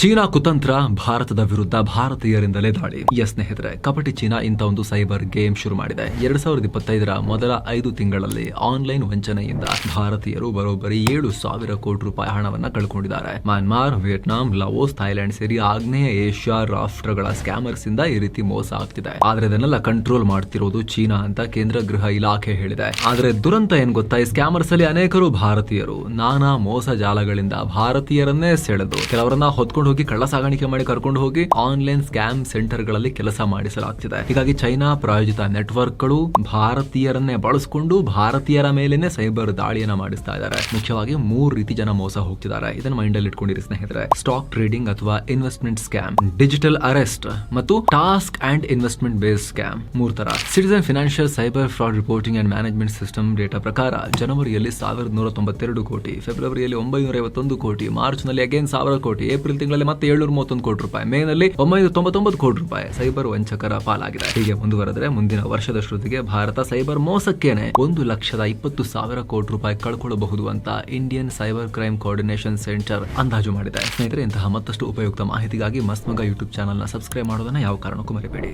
China ಕುತಂತ್ರ ಭಾರತದ ವಿರುದ್ಧ ಭಾರತೀಯರಿಂದಲೇ ದಾಳಿ. ಸ್ನೇಹಿತರೆ, ಕಪಟಿ ಚೀನಾ ಇಂಥ ಒಂದು ಸೈಬರ್ ಗೇಮ್ ಶುರು ಮಾಡಿದೆ. 2025ರ ಮೊದಲ 5 ತಿಂಗಳಲ್ಲಿ ಆನ್ಲೈನ್ ವಂಚನೆಯಿಂದ ಭಾರತೀಯರು ಬರೋಬ್ಬರಿ 7,000 ಕೋಟಿ ರೂಪಾಯಿ ಹಣವನ್ನ ಕಳ್ಕೊಂಡಿದ್ದಾರೆ. ಮ್ಯಾನ್ಮಾರ್, ವಿಯೆಟ್ನಾಂ, ಲಾವೋಸ್, ಥೈಲ್ಯಾಂಡ್ ಸೇರಿ ಆಗ್ನೇಯ ಏಷ್ಯಾ ರಾಷ್ಟ್ರಗಳ ಸ್ಕ್ಯಾಮರ್ಸ್ ಇಂದ ಈ ರೀತಿ ಮೋಸ ಆಗ್ತಿದೆ. ಆದ್ರೆ ಇದನ್ನೆಲ್ಲ ಕಂಟ್ರೋಲ್ ಮಾಡ್ತಿರೋದು ಚೀನಾ ಅಂತ ಕೇಂದ್ರ ಗೃಹ ಇಲಾಖೆ ಹೇಳಿದೆ. ಆದ್ರೆ ದುರಂತ ಏನ್ ಗೊತ್ತಾ, ಈ ಸ್ಕ್ಯಾಮರ್ಸ್ ಅಲ್ಲಿ ಅನೇಕರು ಭಾರತೀಯರು. ನಾನಾ ಮೋಸ ಜಾಲಗಳಿಂದ ಭಾರತೀಯರನ್ನೇ ಸೆಳೆದು ಕೆಲವರನ್ನ ಹೊತ್ಕೊಂಡು ಹೋಗಿ ಕಳ್ಳ ಸಾಗಾಣಿಕೆ ಮಾಡಿ ಕರ್ಕೊಂಡು ಹೋಗಿ ಆನ್ಲೈನ್ ಸ್ಕ್ಯಾಮ್ ಸೆಂಟರ್ ಗಳಲ್ಲಿ ಕೆಲಸ ಮಾಡಿಸಲಾಗ್ತಿದೆ. ಹೀಗಾಗಿ ಚೈನಾ ಪ್ರಾಯೋಜಿತ ನೆಟ್ವರ್ಕ್ ಗಳು ಭಾರತೀಯರನ್ನೇ ಬಳಸಿಕೊಂಡು ಭಾರತೀಯರ ಮೇಲೇನೆ ಸೈಬರ್ ದಾಳಿಯನ್ನ ಮಾಡಿಸ್ತಾ ಇದ್ದಾರೆ. ಮುಖ್ಯವಾಗಿ 3 ರೀತಿ ಜನ ಮೋಸ ಹೋಗ್ತಿದ್ದಾರೆ. ಇದನ್ನ ಮೈಂಡ್ ಅಲ್ಲಿ ಇಟ್ಕೊಂಡಿರಿ ಸ್ನೇಹಿತರೆ. ಸ್ಟಾಕ್ ಟ್ರೇಡಿಂಗ್ ಅಥವಾ ಇನ್ವೆಸ್ಟ್ಮೆಂಟ್ ಸ್ಕ್ಯಾಮ್, ಡಿಜಿಟಲ್ ಅರೆಸ್ಟ್ ಮತ್ತು task and investment based scam. 3 ತರ. Citizen financial cyber fraud reporting and management system data ಪ್ರಕಾರ ಜನವರಿಯಲ್ಲಿ 1,192 ಕೋಟಿ, ಫೆಬ್ರವರಿಯಲ್ಲಿ 951 ಕೋಟಿ, ಮಾರ್ಚ್ ನಲ್ಲಿ ಅಗೇನ್ 1,000 ಕೋಟಿ, ಏಪ್ರಿಲ್ ತಿಂಗಳಲ್ಲಿ ಮತ್ತೆ 731 ಕೋಟಿ ರೂಪಾಯಿ, ಮೇ ನಲ್ಲಿ 999 ಕೋಟಿ ರೂಪಾಯಿ ಸೈಬರ್ ವಂಚಕರ ಪಾಲಾಗಿದೆ. ಹೀಗೆ ಮುಂದುವರೆದರೆ ಮುಂದಿನ ವರ್ಷದ ಶ್ರುತಿಗೆ ಭಾರತ ಸೈಬರ್ ಮೋಸಕ್ಕೇನೆ 1,20,000 ಕೋಟಿ ರೂಪಾಯಿ ಕಳ್ಕೊಳ್ಳಬಹುದು ಅಂತ Indian cyber crime coordination centre ಅಂದಾಜು ಮಾಡಿದೆ. ಸ್ನೇಹಿತರೆ, ಇಂತಹ ಮತ್ತಷ್ಟು ಉಪಯುಕ್ತ ಮಾಹಿತಿಗಾಗಿ ಮಸ್ತ್ ಮಗ ಯೂಟ್ಯೂಬ್ ಚಾನೆಲ್ ನ ಸಬ್ಸ್ಕ್ರೈಬ್ ಮಾಡೋದನ್ನ ಯಾವ ಕಾರಣಕ್ಕೂ ಮರಿಬೇಡಿ.